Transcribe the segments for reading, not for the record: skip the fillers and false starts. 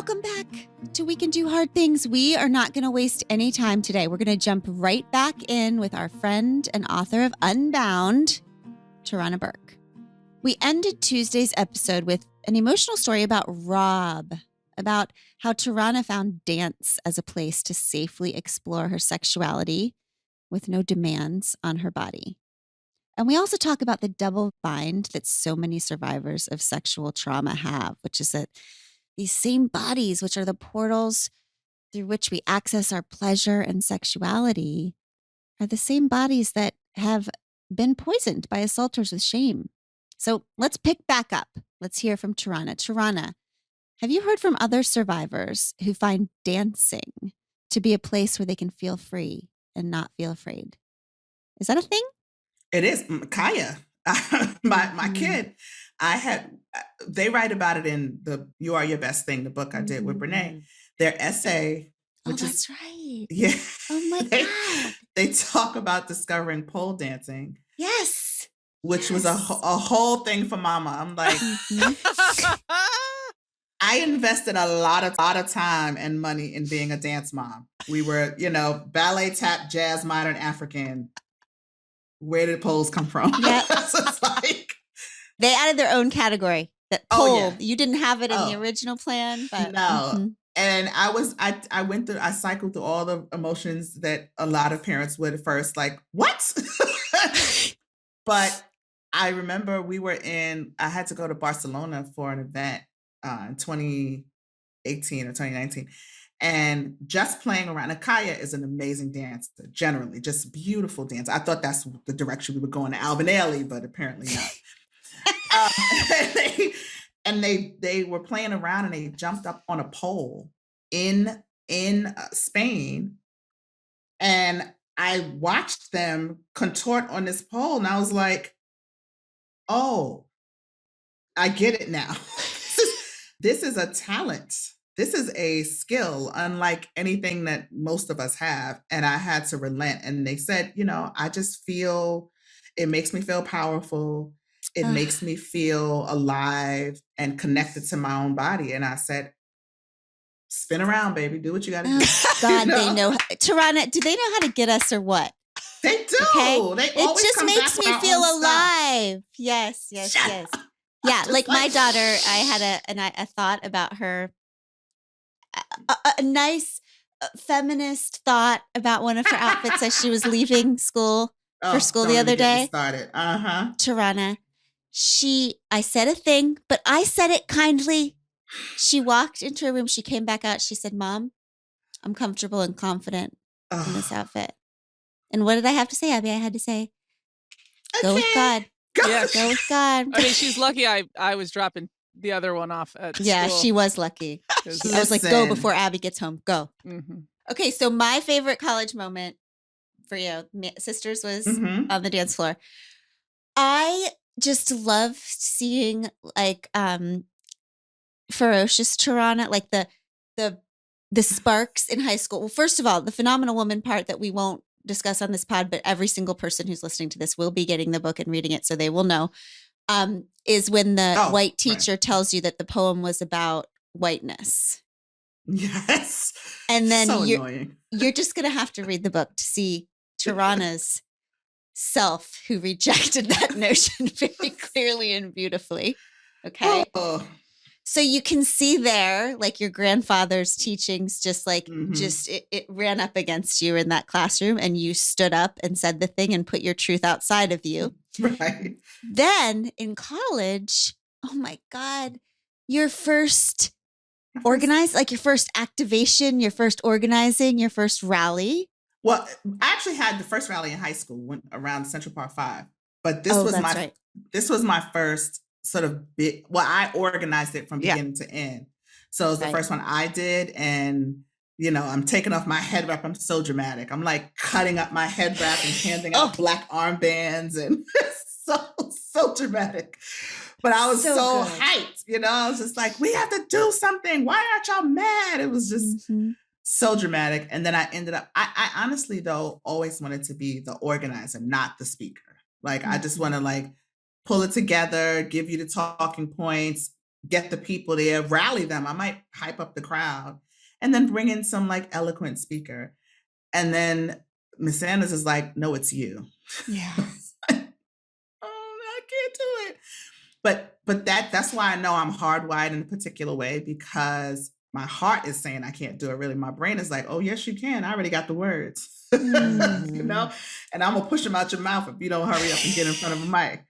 Welcome back to We Can Do Hard Things. We are not going to waste any time today. We're going to jump right back in with our friend and author of Unbound, Tarana Burke. We ended Tuesday's episode with an emotional story about Rob, about how Tarana found dance as a place to safely explore her sexuality with no demands on her body. And we also talk about the double bind that so many survivors of sexual trauma have, which is that these same bodies, which are the portals through which we access our pleasure and sexuality, are the same bodies that have been poisoned by assaulters with shame. So let's pick back up. Let's hear from Tarana. Tarana, have you heard from other survivors who find dancing to be a place where they can feel free and not feel afraid? Is that a thing? It is. Kaya, my kid, they write about it in the You Are Your Best Thing, the book I did with Brene. Their essay, which that's right. Yeah. Oh my God. They talk about discovering pole dancing. Yes. Which was a whole thing for mama. I'm like, I invested a lot of time and money in being a dance mom. We were, ballet, tap, jazz, modern, African. Where did poles come from? Yeah. So it's like they added their own category. That pole. You didn't have it in the original plan, but no. And I cycled through all the emotions that a lot of parents would at first, like, what? But I remember I had to go to Barcelona for an event in 2018 or 2019. And just playing around. Akaya is an amazing dancer, generally, just beautiful dancer. I thought that's the direction we were going to Alvin Ailey, but apparently not. And they were playing around and they jumped up on a pole in Spain. And I watched them contort on this pole and I was like, oh, I get it now. This is a talent. This is a skill unlike anything that most of us have. And I had to relent. And they said, I just feel, it makes me feel powerful. It makes me feel alive and connected to my own body. And I said, spin around, baby. Do what you got to do. God, they know. Tarana, do they know how to get us or what? They do. Okay? It just makes me feel alive. Yes. Yeah, like my daughter, I had a thought about her. A nice feminist thought about one of her outfits as she was leaving school for school the other day. Tarana, I said a thing, but I said it kindly. She walked into her room. She came back out. She said, Mom, I'm comfortable and confident in this outfit. And what did I have to say, Abby? I had to say, go with God. Yes. Go with God. I mean, she's lucky I was dropping the other one off at school. She was lucky. I was like, go before Abby gets home. Go. Mm-hmm. Okay, so my favorite college moment for you, sisters, was on the dance floor. I just loved seeing like ferocious Tarana, like the sparks in high school. Well, first of all, the phenomenal woman part that we won't discuss on this pod, but every single person who's listening to this will be getting the book and reading it, so they will know. Is when the white teacher tells you that the poem was about whiteness. Yes. And then so annoying. You're just going to have to read the book to see Tarana's self who rejected that notion very clearly and beautifully. Okay. Oh. So you can see there, like your grandfather's teachings, just like, it ran up against you in that classroom and you stood up and said the thing and put your truth outside of you. Right. Then in college, oh my God, your first organized, like your first activation, your first organizing, your first rally. I actually had the first rally in high school, went around Central Park 5, but this was my first sort of big, I organized it from beginning to end. So it was the first one I did. And, I'm taking off my head wrap. I'm so dramatic. I'm like cutting up my head wrap and handing out black armbands and so dramatic. But I was so hyped, I was just like, we have to do something. Why aren't y'all mad? It was just so dramatic. And then I ended up, I honestly though, always wanted to be the organizer, not the speaker. Like, I just want to like pull it together, give you the talking points, get the people there, rally them. I might hype up the crowd and then bring in some like eloquent speaker. And then Miss Sanders is like, no, it's you. Yeah. Oh, I can't do it. But that's why I know I'm hardwired in a particular way, because my heart is saying I can't do it. Really, my brain is like, oh yes, you can. I already got the words. You know, and I'm gonna push them out your mouth if you don't hurry up and get in front of a mic.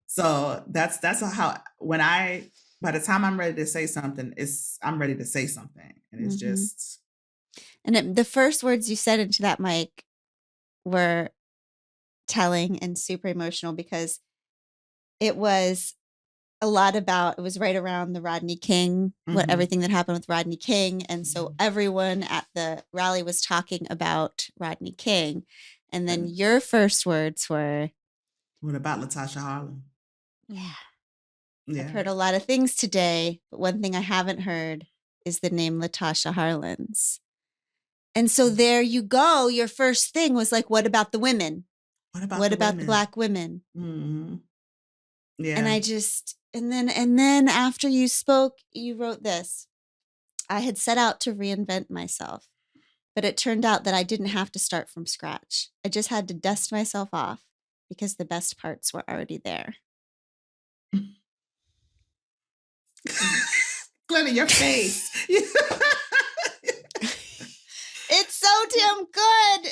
So that's how by the time I'm ready to say something, I'm ready to say something, and it's just. And the first words you said into that mic were telling and super emotional, because it was a lot about, it was right around the Rodney King, everything that happened with Rodney King. And so everyone at the rally was talking about Rodney King. And then your first words were, what about Latasha Harlem? Yeah. Yeah. I've heard a lot of things today, but one thing I haven't heard is the name Latasha Harlins. And so there you go. Your first thing was like, what about the women? What about the Black women? Mm-hmm. Yeah. And I just, and then after you spoke, you wrote this. I had set out to reinvent myself, but it turned out that I didn't have to start from scratch. I just had to dust myself off because the best parts were already there. Glenn, your face. It's so damn good.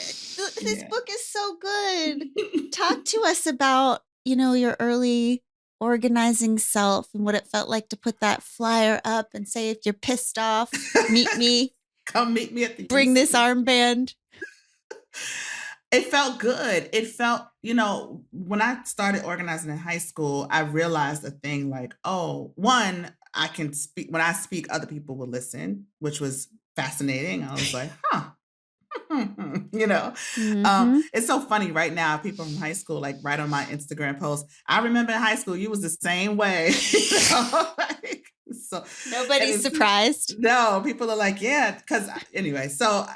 This book is so good. Talk to us about, your early organizing self and what it felt like to put that flyer up and say, if you're pissed off, meet me. Come meet me at the Bring this armband. It felt good. It felt, when I started organizing in high school, I realized a thing like, one, I can speak. When I speak, other people will listen, which was fascinating. I was like, huh. It's so funny right now. People from high school, like, write on my Instagram post, I remember in high school, you was the same way. So nobody's surprised. No, people are like, yeah, because anyway, so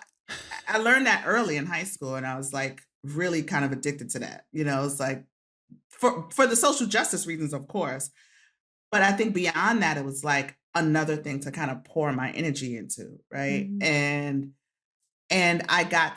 I learned that early in high school, and I was like really kind of addicted to that. It's like for the social justice reasons, of course. But I think beyond that, it was like another thing to kind of pour my energy into, right? And I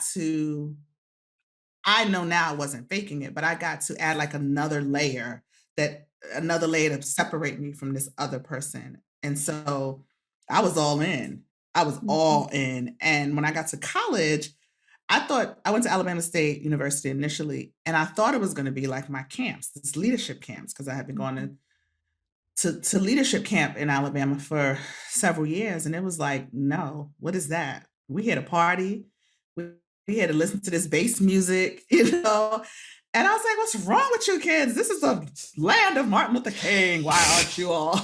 know now I wasn't faking it, but I got to add like another layer to separate me from this other person. And so I was all in. And when I got to college, I went to Alabama State University initially, and I thought it was going to be like my camps, this leadership camps, because I had been going to leadership camp in Alabama for several years. And it was like, no, what is that? We had a party. We had to listen to this bass music, And I was like, what's wrong with you kids? This is the land of Martin Luther King. Why aren't you all?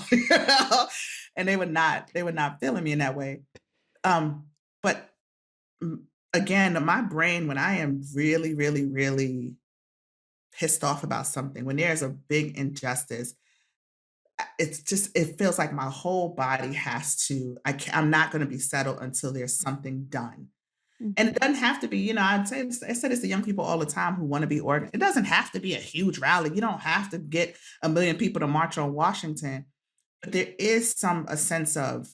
And they were not feeling me in that way. But again, my brain, when I am really, really, really pissed off about something, when there's a big injustice, it feels like my whole body has to, I'm not going to be settled until there's something done. And it doesn't have to be, I said this to young people all the time who want to be organized. It doesn't have to be a huge rally. You don't have to get 1 million people to march on Washington. But there is a sense of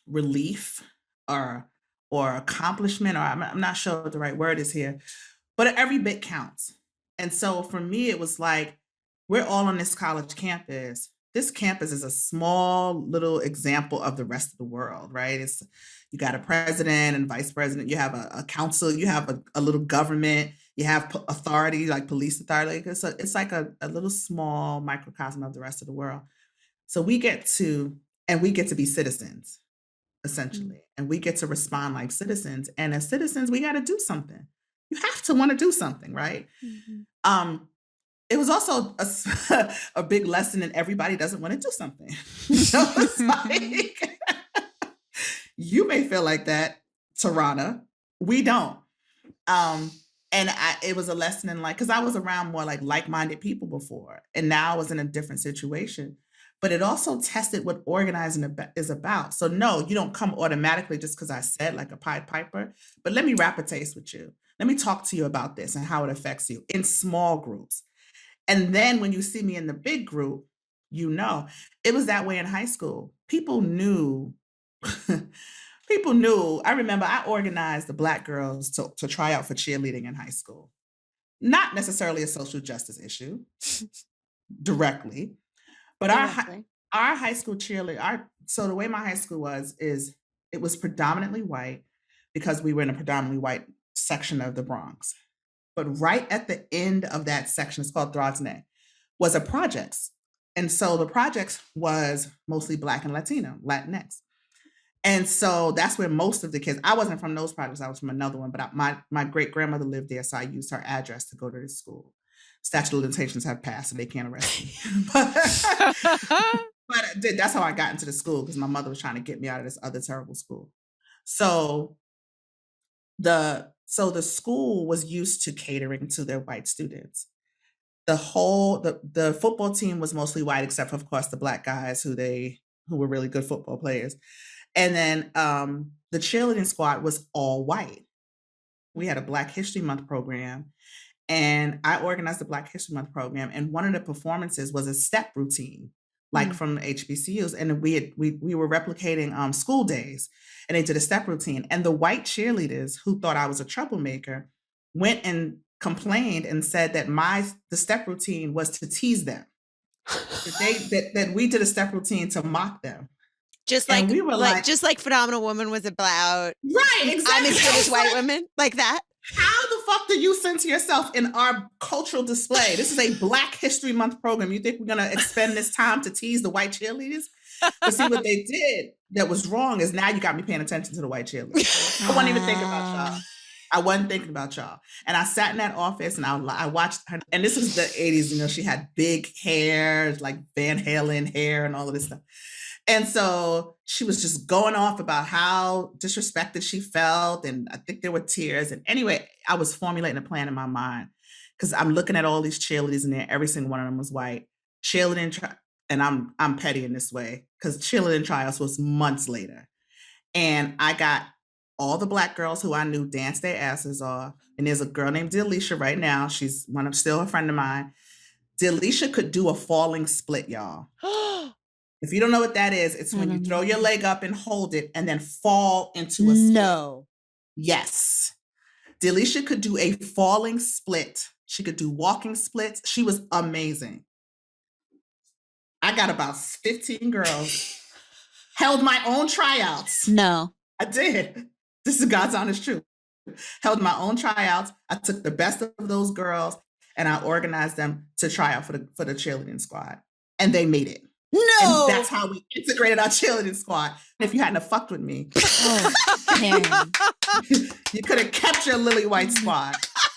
relief or accomplishment, or I'm not sure what the right word is here, but every bit counts. And so for me, it was like, we're all on this college campus. This campus is a small little example of the rest of the world, right? You got a president and vice president, you have a council, you have a little government, you have authority, like police authority. It's like a little small microcosm of the rest of the world. So we get to be citizens, essentially, and we get to respond like citizens. And as citizens, we got to do something. You have to want to do something, right? It was also a big lesson in everybody doesn't want to do something. So it's like, you may feel like that, Tarana. We don't. And it was a lesson in because I was around more like-minded people before, and now I was in a different situation. But it also tested what organizing is about. So no, you don't come automatically just because I said like a Pied Piper. But let me rap a taste with you. Let me talk to you about this and how it affects you in small groups. And then when you see me in the big group, you know. It was that way in high school. People knew. People knew. I remember I organized the Black girls to try out for cheerleading in high school. Not necessarily a social justice issue directly, but Directly. our high school cheerleader, so the way my high school is it was predominantly white because we were in a predominantly white section of the Bronx. But right at the end of that section, it's called Throgsney, was a projects. And so the projects was mostly Black and Latino, Latinx. And so that's where most of the kids, I wasn't from those projects, I was from another one, but my great grandmother lived there. So I used her address to go to this school. Statute of limitations have passed and they can't arrest me. But that's how I got into the school because my mother was trying to get me out of this other terrible school. So the school was used to catering to their white students. The football team was mostly white, except for, of course, the Black guys who were really good football players. And then the cheerleading squad was all white. We had a Black History Month program, and I organized the Black History Month program. And one of the performances was a step routine, like from HBCUs. And we were replicating school days, and they did a step routine. And the white cheerleaders who thought I was a troublemaker went and complained and said that the step routine was to tease them. that we did a step routine to mock them. Just like we were just like Phenomenal Woman was about. Right, exactly. I'm as good as white women, like that. How the fuck do you censor yourself in our cultural display? This is a Black History Month program. You think we're gonna expend this time to tease the white cheerleaders? But see, what they did that was wrong is now you got me paying attention to the white cheerleaders. I wasn't even thinking about y'all. I wasn't thinking about y'all. And I sat in that office and I watched her. And this was the 80s, you know, she had big hair, like Van Halen hair and all of this stuff. And so she was just going off about how disrespected she felt. And I think there were tears. And anyway, I was formulating a plan in my mind because I'm looking at all these cheerleaders in there. Every single one of them was white. Cheerleading, and I'm petty in this way because cheerleading tryouts was months later. And I got all the Black girls who I knew danced their asses off. And there's a girl named Delisha right now. She's still a friend of mine. Delisha could do a falling split, y'all. If you don't know what that is, it's when you throw your leg up and hold it and then fall into a split. No. Yes. Delisha could do a falling split. She could do walking splits. She was amazing. I got about 15 girls. Held my own tryouts. No. I did. This is God's honest truth. Held my own tryouts. I took the best of those girls and I organized them to try out for the cheerleading squad. And they made it. No. And that's how we integrated our cheerleading squad. If you hadn't have fucked with me, you could have kept your lily white squad.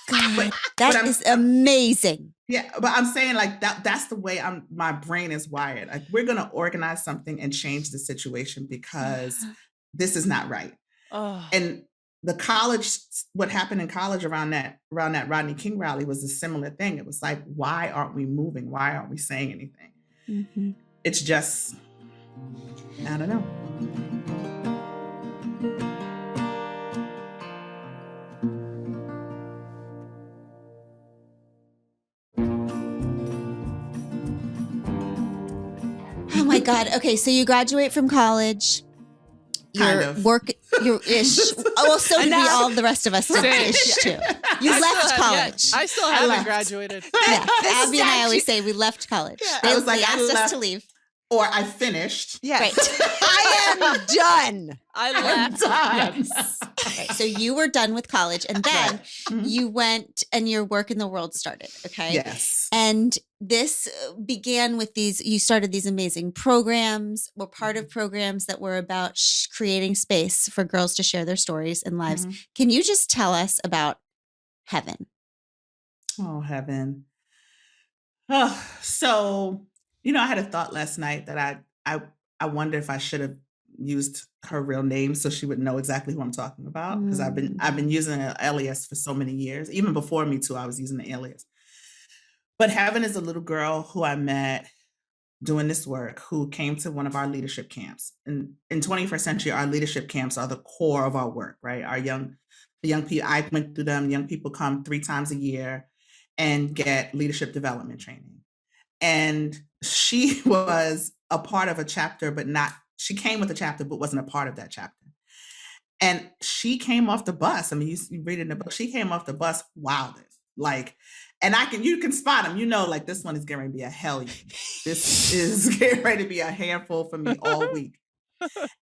God, that is amazing. Yeah, but I'm saying like that's the way my brain is wired. Like we're gonna organize something and change the situation because this is not right. And the college, what happened in college around that Rodney King rally was a similar thing. It was like, why aren't we moving? Why aren't we saying anything? Mm-hmm. It's just, I don't know. Oh my God. Okay, so you graduate from college. Kind of. You're ish. Well, so did we all the rest of us did ish too. You left college. I still haven't graduated. Yeah. Abby and I always say we left college. Yeah. They, I was like, they I asked us left. to leave. Or I finished. Yes. Right. I am done. I I'm left. done. Right. So you were done with college and then Right. Mhm. you went and your work in the world started. Okay. Yes. And this began with you started these amazing programs, were part of programs that were about creating space for girls to share their stories and lives. Mhm. Can you just tell us about Heaven? Oh, heaven. Oh, so, I had a thought last night that I wonder if I should have used her real name so she would know exactly who I'm talking about. Because I've been using an alias for so many years. Even before Me Too, I was using the alias. But Heaven is a little girl who I met doing this work who came to one of our leadership camps. And in 21st century, our leadership camps are the core of our work, right? The young people, I went through them. Young people come 3 times a year and get leadership development training. And she was a part of a chapter, but not, she came with a chapter, but wasn't a part of that chapter. And she came off the bus. I mean, you read in the book, she came off the bus wilding. Like, and you can spot them, like this one is getting ready to be a hellion. This is getting ready to be a handful for me all week.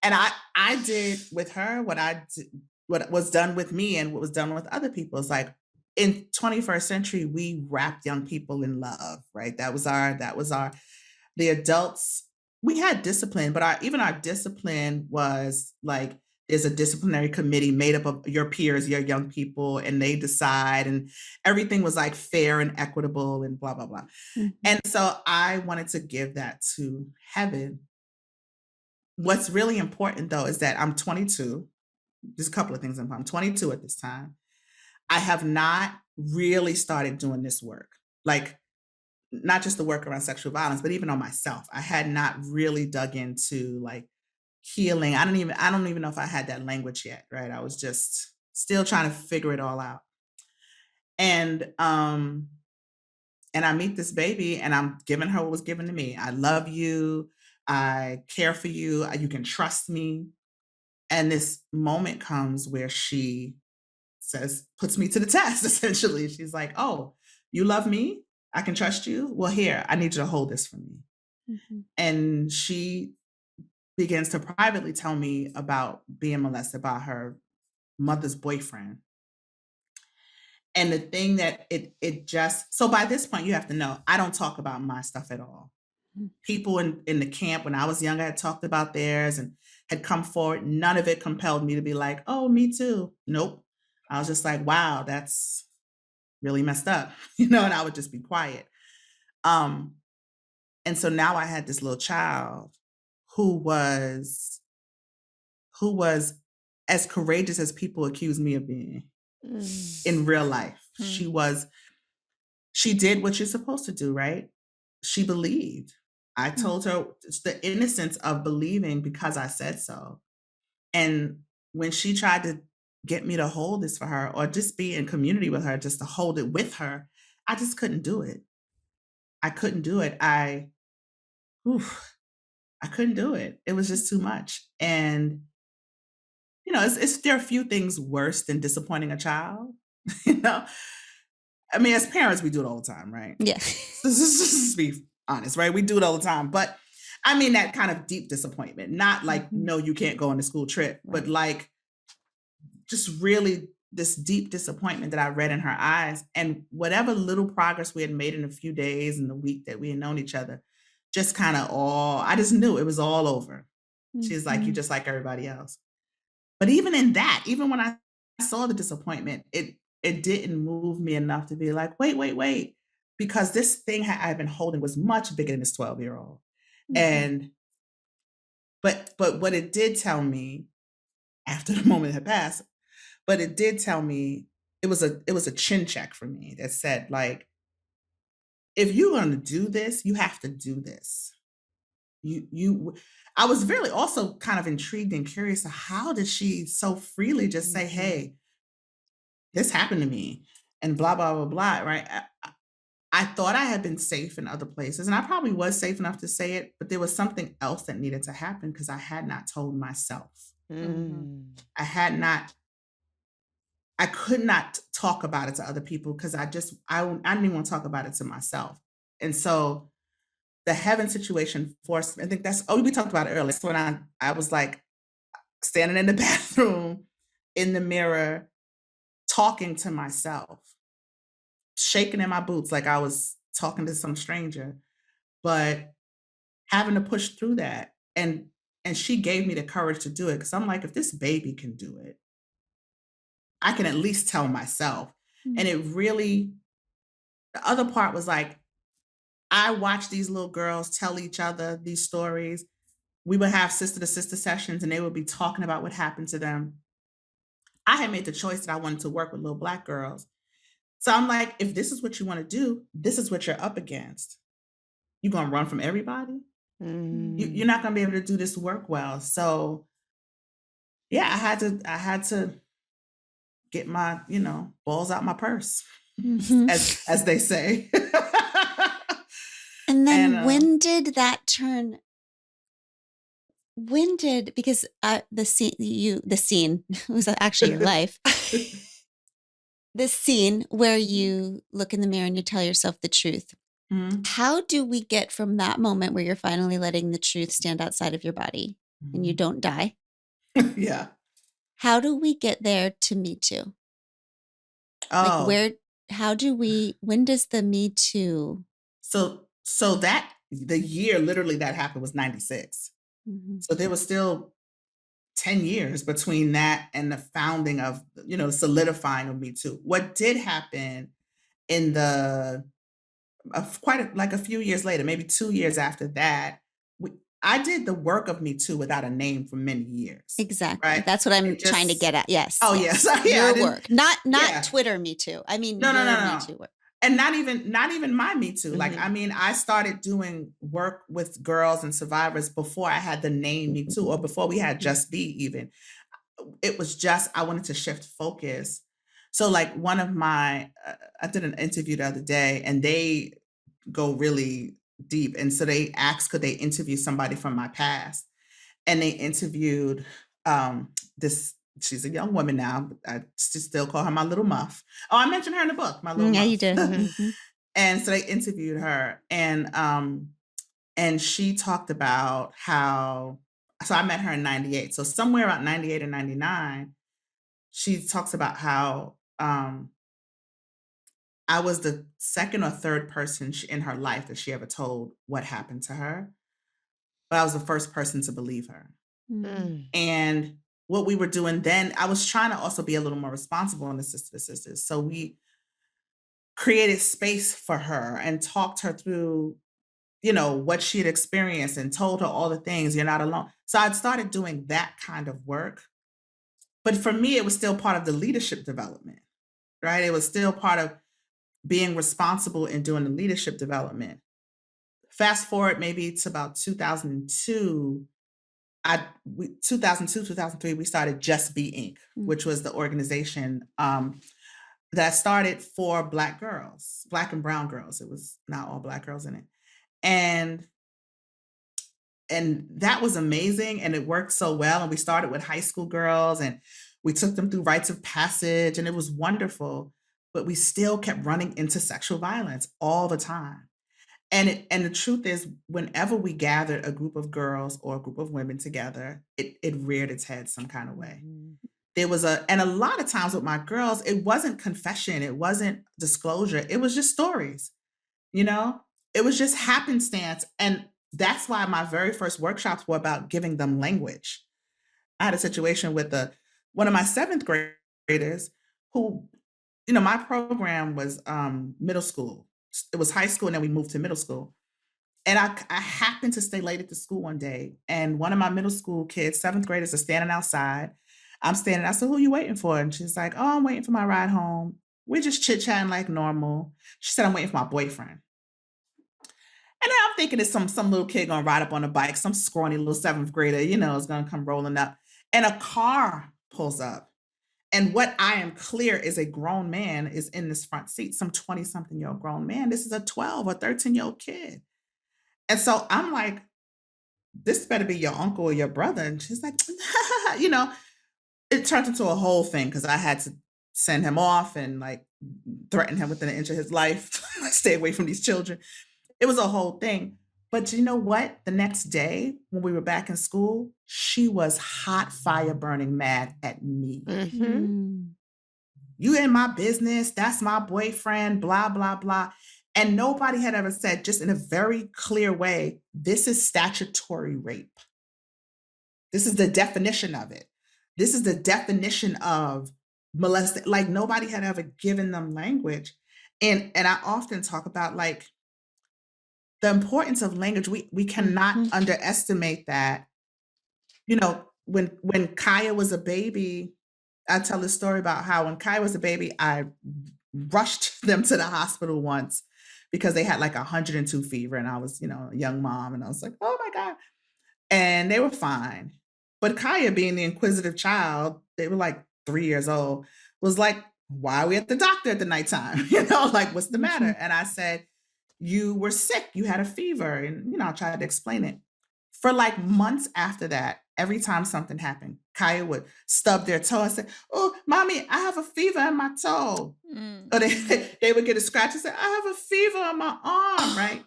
And I did with her what was done with me and what was done with other people. It's like, in 21st century, we wrapped young people in love, right? That was the adults, we had discipline, but even our discipline was like, there's a disciplinary committee made up of your peers, your young people, and they decide, and everything was like fair and equitable and blah, blah, blah. Mm-hmm. And so I wanted to give that to heaven. What's really important though, is that I'm 22. There's a couple of things. I'm 22 at this time. I have not really started doing this work, like not just the work around sexual violence, but even on myself. I had not really dug into like healing. I don't even know if I had that language yet, right? I was just still trying to figure it all out. And I meet this baby and I'm giving her what was given to me. I love you. I care for you. You can trust me. And this moment comes where she puts me to the test, essentially. She's like, oh, you love me? I can trust you? Well, here, I need you to hold this for me. Mm-hmm. And she begins to privately tell me about being molested by her mother's boyfriend. And the thing that so by this point, you have to know, I don't talk about my stuff at all. Mm-hmm. People in the camp, when I was younger, had talked about theirs and had come forward. None of it compelled me to be like, oh, me too. Nope. I was just like, wow, that's really messed up, and I would just be quiet. And so now I had this little child who was as courageous as people accuse me of being in real life. She did what you're supposed to do, right? She believed. I told her it's the innocence of believing because I said so. And when she tried to get me to hold this for her or just be in community with her, just to hold it with her, I just couldn't do it. I couldn't do it. I couldn't do it. It was just too much. And, there are a few things worse than disappointing a child, I mean, as parents, we do it all the time, right? Yeah. Just be honest, right? We do it all the time. But I mean, that kind of deep disappointment, not like, no, you can't go on a school trip, right. But like, just really this deep disappointment that I read in her eyes. And whatever little progress we had made in a few days in the week that we had known each other, just kind of I just knew it was all over. Mm-hmm. She's like, you just like everybody else. But even in that, even when I saw the disappointment, it didn't move me enough to be like, wait, because this thing I've been holding was much bigger than this 12-year-old. Mm-hmm. And, but what it did tell me after the moment had passed, but it did tell me, it was a chin check for me that said, like, if you're going to do this, you have to do this. I was really also kind of intrigued and curious of how did she so freely just say, hey, this happened to me and blah, blah, blah, blah, right? I thought I had been safe in other places and I probably was safe enough to say it, but there was something else that needed to happen because I had not told myself. Mm. I could not talk about it to other people because I didn't even want to talk about it to myself. And so the heaven situation forced me, I think we talked about it earlier. That's when I was like standing in the bathroom in the mirror, talking to myself, shaking in my boots like I was talking to some stranger, but having to push through that. And she gave me the courage to do it because I'm like, if this baby can do it, I can at least tell myself. Mm-hmm. And it really, the other part was like, I watched these little girls tell each other these stories. We would have sister to sister sessions and they would be talking about what happened to them. I had made the choice that I wanted to work with little Black girls. So I'm like, if this is what you want to do, this is what you're up against. You're going to run from everybody? Mm. You're not going to be able to do this work well. So yeah, I had to get my, balls out my purse, mm-hmm. as they say. And then And when did that turn? Because the scene was actually your life. This scene where you look in the mirror and you tell yourself the truth. How do we get from that moment where you're finally letting the truth stand outside of your body and you don't die? Yeah. How do we get there to Me Too? Oh. When does the Me Too? So that the year literally that happened was 96. So there was still 10 years between that and the founding of, solidifying of Me Too. What did happen in like a few years later, maybe 2 years after that, I did the work of Me Too without a name for many years. Exactly. Right? That's what I'm trying to get at. Yes. Oh, yes. Yeah, your work. Not Twitter Me Too. I mean, no. Me Too work. And not even my Me Too. Like, I mean, I started doing work with girls and survivors before I had the name Me Too, or before we had Just Be even. It was just, I wanted to shift focus. So like one of my, I did an interview the other day and they go really deep. And so they asked, could they interview somebody from my past? And they interviewed she's a young woman now, but I still call her my little muff. Oh, I mentioned her in the book, my little muff. Yeah, you did. And so they interviewed her and she talked about how, so I met her in 98. So somewhere around 98 or 99, she talks about how I was the second or third person in her life that she ever told what happened to her. But I was the first person to believe her. And what we were doing then, I was trying to also be a little more responsible in the Sister to Sisters. So we created space for her and talked her through, what she had experienced and told her all the things. You're not alone. So I'd started doing that kind of work. But for me, it was still part of the leadership development, right? It was still part of being responsible in doing the leadership development. Fast forward maybe to about 2002, 2003, we started Just Be Inc., which was the organization that started for Black girls, Black and brown girls. It was not all Black girls in it. And that was amazing. And it worked so well. And we started with high school girls and we took them through rites of passage and it was wonderful, but we still kept running into sexual violence all the time. And the truth is, whenever we gathered a group of girls or a group of women together, it reared its head some kind of way. There was and a lot of times with my girls, it wasn't confession, it wasn't disclosure, it was just stories, it was just happenstance. And that's why my very first workshops were about giving them language. I had a situation with one of my 7th graders who, my program was middle school. It was high school and then we moved to middle school. And I happened to stay late at the school one day. And one of my middle school kids, 7th graders, are standing outside. I'm standing. I said, who are you waiting for? And she's like, oh, I'm waiting for my ride home. We're just chit-chatting like normal. She said, I'm waiting for my boyfriend. And then I'm thinking it's some little kid going to ride up on a bike, some scrawny little 7th grader, is going to come rolling up. And a car pulls up. And what I am clear is a grown man is in this front seat, some 20-something-year-old grown man. This is a 12 or 13-year-old kid. And so I'm like, this better be your uncle or your brother. And she's like, it turned into a whole thing because I had to send him off and like threaten him within an inch of his life. Stay away from these children. It was a whole thing. But you know what? The next day when we were back in school, she was hot fire burning mad at me. You in my business. That's my boyfriend, blah, blah, blah. And nobody had ever said, just in a very clear way, this is statutory rape. This is the definition of it. This is the definition of molesting. Like nobody had ever given them language. And I often talk about like, the importance of language, we cannot underestimate that. When Kaya was a baby, I tell this story about how when Kaya was a baby, I rushed them to the hospital once because they had like 102 fever and I was, a young mom and I was like, oh my God. And they were fine. But Kaya being the inquisitive child, they were like 3 years old, was like, why are we at the doctor at the nighttime? Like, what's the matter? And I said, you were sick, you had a fever, and I tried to explain it. For like months after that, every time something happened, Kaya would stub their toe and say, "Oh, mommy, I have a fever in my toe." Or they would get a scratch and say, "I have a fever on my arm," right?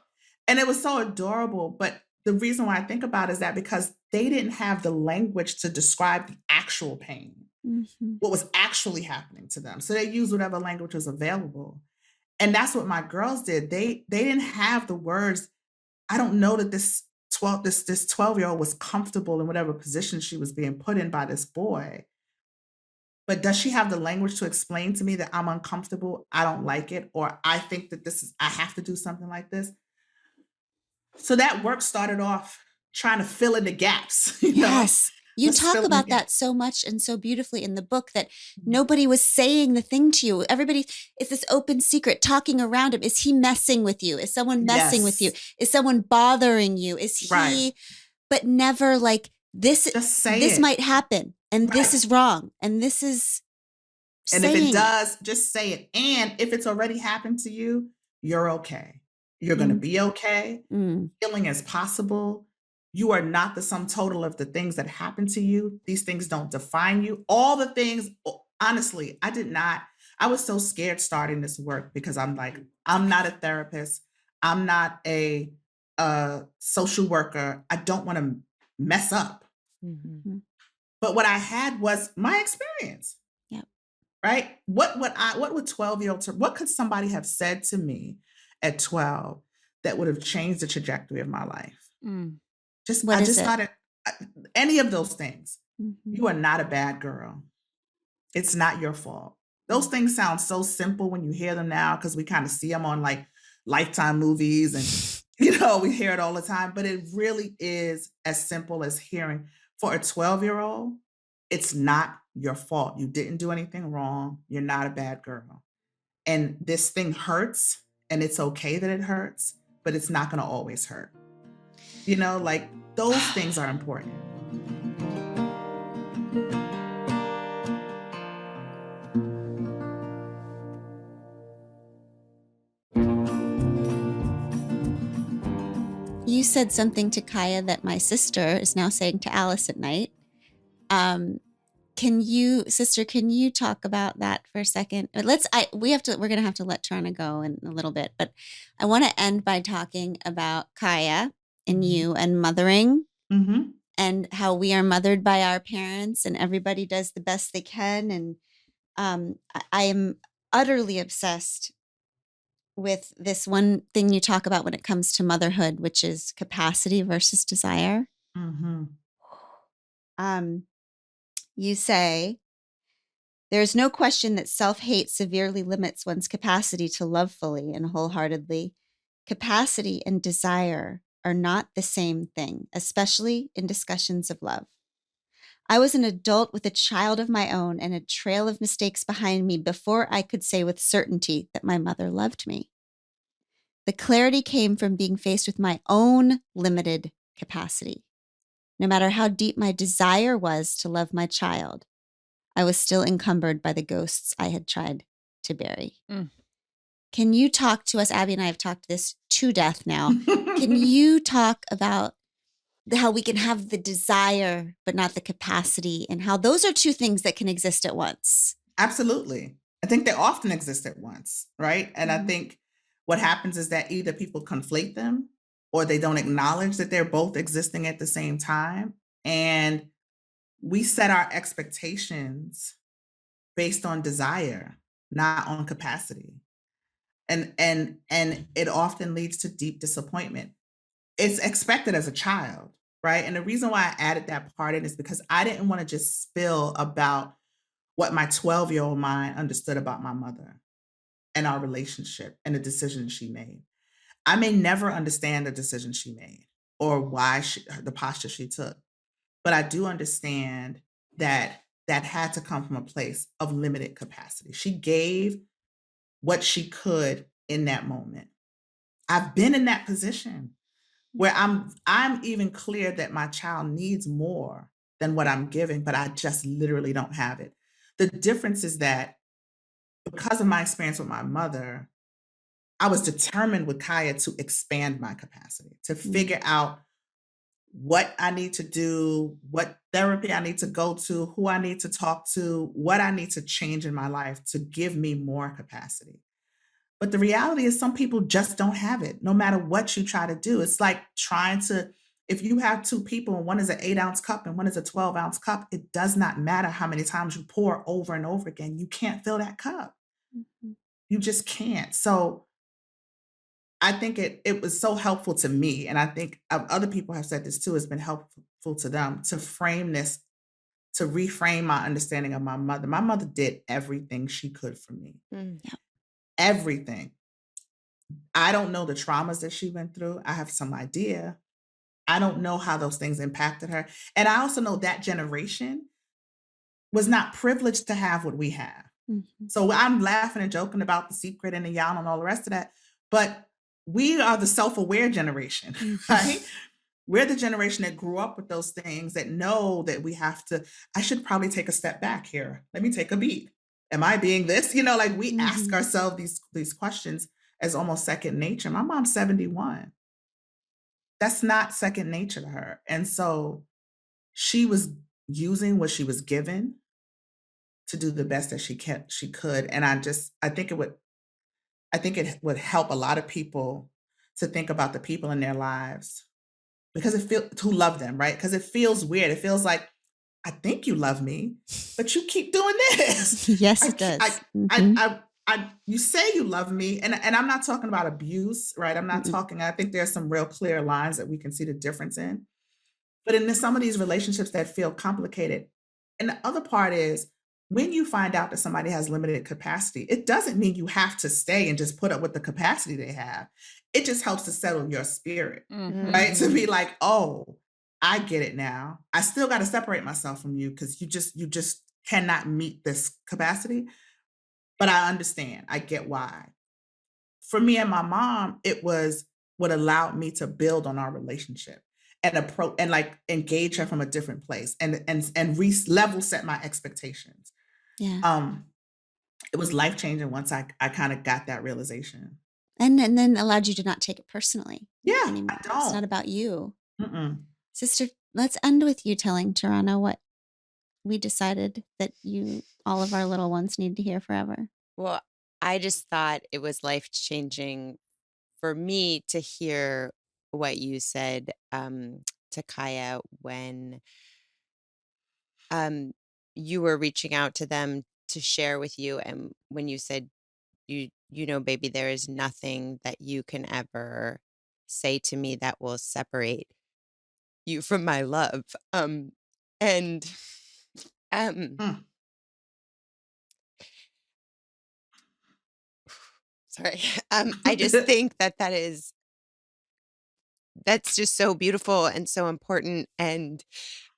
And it was so adorable. But the reason why I think about it is that because they didn't have the language to describe the actual pain, what was actually happening to them. So they used whatever language was available. And that's what my girls did. They didn't have the words. I don't know that this 12-year-old was comfortable in whatever position she was being put in by this boy. But does she have the language to explain to me that I'm uncomfortable, I don't like it, or I think that I have to do something like this? So that work started off trying to fill in the gaps. Yes. You Let's talk fill in the about that gaps. so much and so beautifully in the book that nobody was saying the thing to you. Everybody is this open secret talking around him. Is he messing with you? Is someone messing with you? Yes. Is someone bothering you? Is he, Right. but never like this, Just say this it. might happen and this Right. is wrong. And this is And if saying it does, just say it. And if it's already happened to you, you're okay. You're going to be okay. Healing is possible. You are not the sum total of the things that happen to you. These things don't define you. All the things, honestly, I was so scared starting this work because I'm like, I'm not a therapist. I'm not a social worker. I don't want to mess up. But what I had was my experience. Yep. Right? What would 12-year-olds, what could somebody have said to me at 12 that would have changed the trajectory of my life? I just thought any of those things. You are not a bad girl. It's not your fault. Those things sound so simple when you hear them now because we kind of see them on like Lifetime movies and we hear it all the time, but it really is as simple as hearing for a 12-year-old, it's not your fault. You didn't do anything wrong. You're not a bad girl. And this thing hurts and it's okay that it hurts, but it's not going to always hurt. Like those things are important. You said something to Kaya that my sister is now saying to Alice at night. Can you talk about that for a second? We're going to have to let Tarana go in a little bit, but I want to end by talking about Kaya and you and mothering and how we are mothered by our parents and everybody does the best they can. And I am utterly obsessed with this one thing you talk about when it comes to motherhood, which is capacity versus desire. You say, "There is no question that self-hate severely limits one's capacity to love fully and wholeheartedly. Capacity and desire are not the same thing, especially in discussions of love. I was an adult with a child of my own and a trail of mistakes behind me before I could say with certainty that my mother loved me. The clarity came from being faced with my own limited capacity. No matter how deep my desire was to love my child, I was still encumbered by the ghosts I had tried to bury." Can you talk to us? Abby and I have talked this to death now. Can you talk about how we can have the desire, but not the capacity, and how those are two things that can exist at once? Absolutely. I think they often exist at once, right? And I think what happens is that either people conflate them or they don't acknowledge that they're both existing at the same time. And we set our expectations based on desire, not on capacity. And it often leads to deep disappointment. It's expected as a child, right? And the reason why I added that part in is because I didn't want to just spill about what my 12-year-old mind understood about my mother and our relationship and the decisions she made. I may never understand the decision she made or why the posture she took, but I do understand that had to come from a place of limited capacity. She gave what she could in that moment. I've been in that position where I'm even clear that my child needs more than what I'm giving, but I just literally don't have it. The difference is that because of my experience with my mother, I was determined with Kaya to expand my capacity, to figure out what I need to do, what therapy I need to go to, who I need to talk to, what I need to change in my life to give me more capacity. But the reality is some people just don't have it, no matter what you try to do. It's like trying to, if you have two people and one is an 8-ounce cup and one is a 12-ounce cup, it does not matter how many times you pour over and over again. You can't fill that cup. Mhm. You just can't. So I think it was so helpful to me, and I think other people have said this too, it's been helpful to them to frame this, to reframe my understanding of my mother. My mother did everything she could for me. Mm. Everything. I don't know the traumas that she went through. I have some idea. I don't know how those things impacted her. And I also know that generation was not privileged to have what we have. Mhm. So I'm laughing and joking about The Secret and the Young and all the rest of that. But we are the self-aware generation, right? We're the generation that grew up with those things, that know that we have to, I should probably take a step back here. Let me take a beat. Am I being this? Like we ask Mhm. ourselves these questions as almost second nature. My mom's 71. That's not second nature to her. And so she was using what she was given to do the best that she could. And I think it would help a lot of people to think about the people in their lives because who love them, right? Because it feels weird. It feels like, I think you love me, but you keep doing this. Yes, I, it does. you say you love me, and I'm not talking about abuse, right? I'm not talking. I think there's some real clear lines that we can see the difference in. But in some of these relationships that feel complicated, and the other part is when you find out that somebody has limited capacity, it doesn't mean you have to stay and just put up with the capacity they have. It just helps to settle your spirit, right? To be like, oh, I get it now. I still got to separate myself from you because you just cannot meet this capacity. But I understand. I get why. For me and my mom, it was what allowed me to build on our relationship and approach and like engage her from a different place and level set my expectations. Yeah. It was life changing once I kind of got that realization. And then allowed you to not take it personally. Yeah, anymore. I don't. It's not about you. Mm-mm. Sister, let's end with you telling Tarana what we decided that all of our little ones need to hear forever. Well, I just thought it was life-changing for me to hear what you said to Kaya when you were reaching out to them to share with you, and when you said, baby, there is nothing that you can ever say to me that will separate you from my love. And sorry. I just think that's just so beautiful and so important. And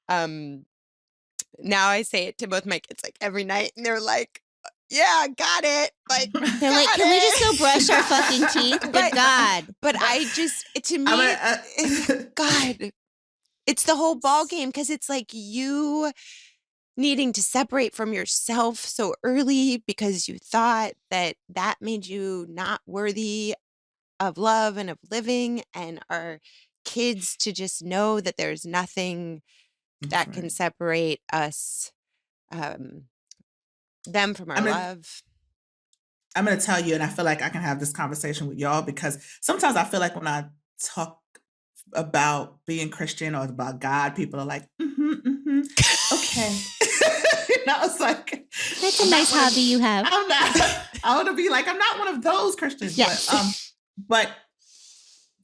now I say it to both my kids like every night, and they're like, yeah, got it. Like, they're like, can we just go brush our fucking teeth? Good God. But I just, to me, God, it's the whole ball game, because it's like you needing to separate from yourself so early because you thought that made you not worthy of love and of living, and our kids to just know that there's nothing that can separate us, them from our love. I'm going to tell you, and I feel like I can have this conversation with y'all, because sometimes I feel like when I talk about being Christian or about God, people are like, okay. It's like, that's a nice hobby you have. I want to be like, I'm not one of those Christians. Yes. But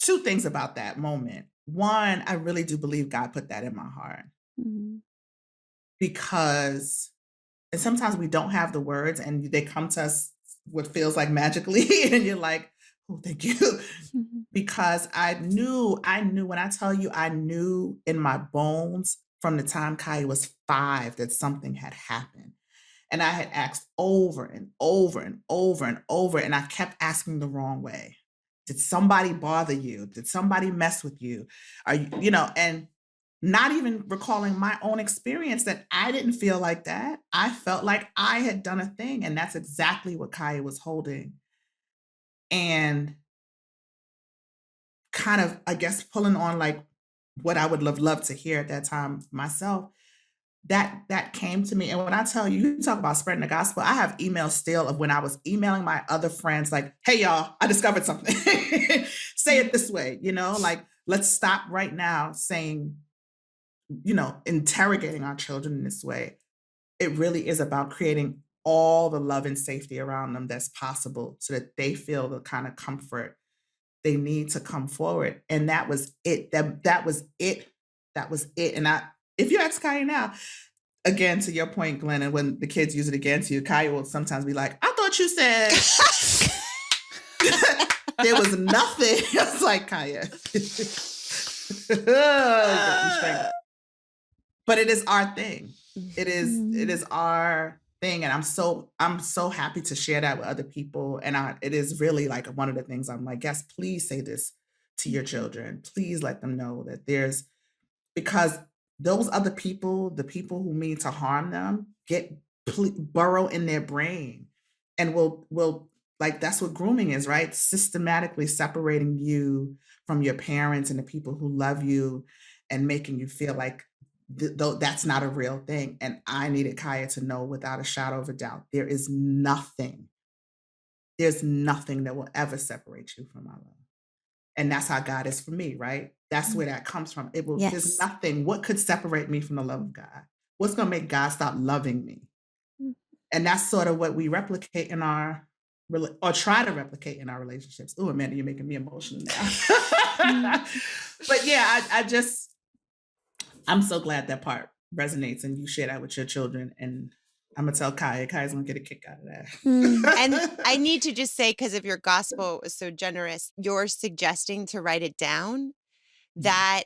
two things about that moment. One, I really do believe God put that in my heart. Because, and sometimes we don't have the words and they come to us what feels like magically, and you're like, oh, thank you. Because I knew when I tell you, I knew in my bones from the time Kaya was 5 that something had happened. And I had asked over and over and over and over, and I kept asking the wrong way. Did somebody bother you? Did somebody mess with you? Are you, and not even recalling my own experience, that I didn't feel like that. I felt like I had done a thing. And that's exactly what Kaya was holding and kind of, I guess, pulling on like what I would love to hear at that time myself, that came to me. And when I tell you, you talk about spreading the gospel, I have emails still of when I was emailing my other friends, like, hey, y'all, I discovered something. Say it this way, like, let's stop right now saying, interrogating our children in this way. It really is about creating all the love and safety around them that's possible so that they feel the kind of comfort they need to come forward. And that was it. That was it. That was it. And if you ask Kaya now, again, to your point, Glenn, and when the kids use it against you, Kaya will sometimes be like, I thought you said there was nothing. I was like, Kaya. But it is our thing. It is our thing. And I'm so happy to share that with other people. And it is really like one of the things I'm like, yes, please say this to your children. Please let them know that because those other people, the people who mean to harm them, burrow in their brain and will like, that's what grooming is, right? Systematically separating you from your parents and the people who love you and making you feel like that's not a real thing. And I needed Kaya to know without a shadow of a doubt, there's nothing that will ever separate you from my love. And that's how God is for me, right? That's where that comes from. There's nothing. What could separate me from the love of God? What's going to make God stop loving me? And that's sort of what we replicate or try to replicate in our relationships. Oh, Amanda, you're making me emotional now. But yeah, I'm so glad that part resonates and you share that with your children. And I'm going to tell Kaya's going to get a kick out of that. And I need to just say, because of your gospel was so generous, you're suggesting to write it down, that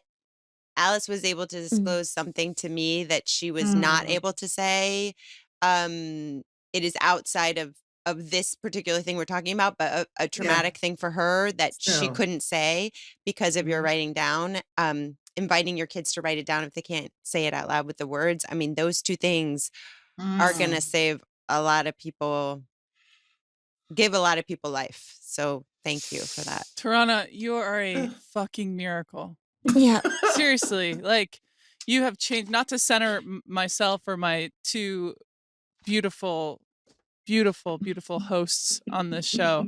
Alice was able to disclose something to me that she was not able to say. It is outside of this particular thing we're talking about, but a traumatic thing for her that she couldn't say because of your writing down. Inviting your kids to write it down if they can't say it out loud with the words. I mean, those two things are going to save a lot of people, give a lot of people life. So thank you for that. Tarana, you are a fucking miracle. Yeah. Seriously, like, you have changed, not to center myself or my two beautiful hosts on this show.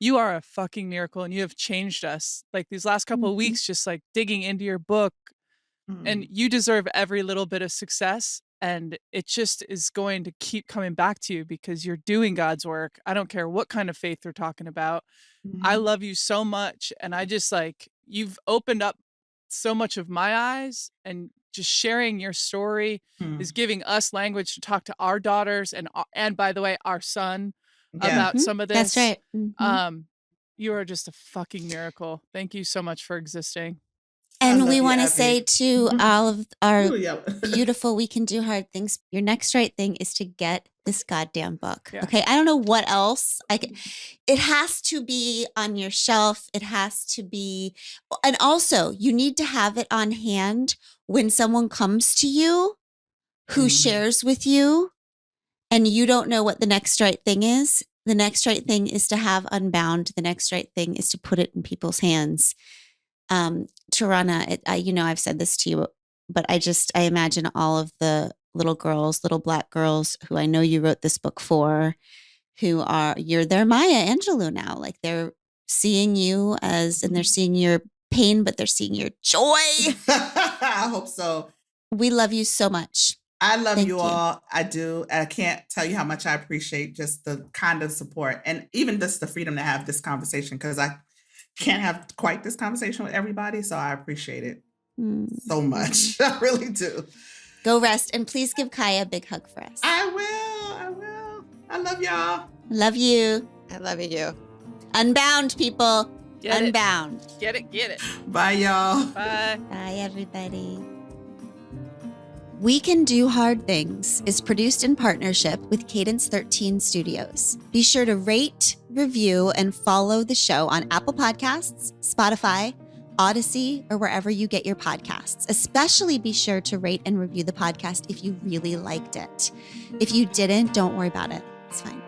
You are a fucking miracle, and you have changed us. Like, these last couple of weeks, just like digging into your book, and you deserve every little bit of success. And it just is going to keep coming back to you because you're doing God's work. I don't care what kind of faith we're talking about. I love you so much. And I just you've opened up so much of my eyes, and just sharing your story is giving us language to talk to our daughters and by the way, our son about some of this. That's right. You are just a fucking miracle. Thank you so much for existing. And we want to say to all of our beautiful We Can Do Hard Things, your next right thing is to get this goddamn book. Yeah. Okay. I don't know what else. It has to be on your shelf. It has to be. And also, you need to have it on hand when someone comes to you who shares with you and you don't know what the next right thing is. The next right thing is to have Unbound. The next right thing is to put it in people's hands. Tarana, I've said this to you, but I imagine all of the little Black girls who I know you wrote this book for, you're their Maya Angelou now. Like, they're seeing you and they're seeing your pain, but they're seeing your joy. I hope so. We love you so much. I love you all. I do. I can't tell you how much I appreciate just the kind of support and even just the freedom to have this conversation, because I can't have quite this conversation with everybody. So I appreciate it so much. I really do. Go rest. And please give Kaya a big hug for us. I will. I love y'all. Love you. I love you. Unbound, people. Unbound. Get it. Bye, y'all. Bye. Bye, everybody. We Can Do Hard Things is produced in partnership with Cadence 13 Studios. Be sure to rate, review, and follow the show on Apple Podcasts, Spotify, Odyssey, or wherever you get your podcasts. Especially be sure to rate and review the podcast if you really liked it. If you didn't, don't worry about it. It's fine.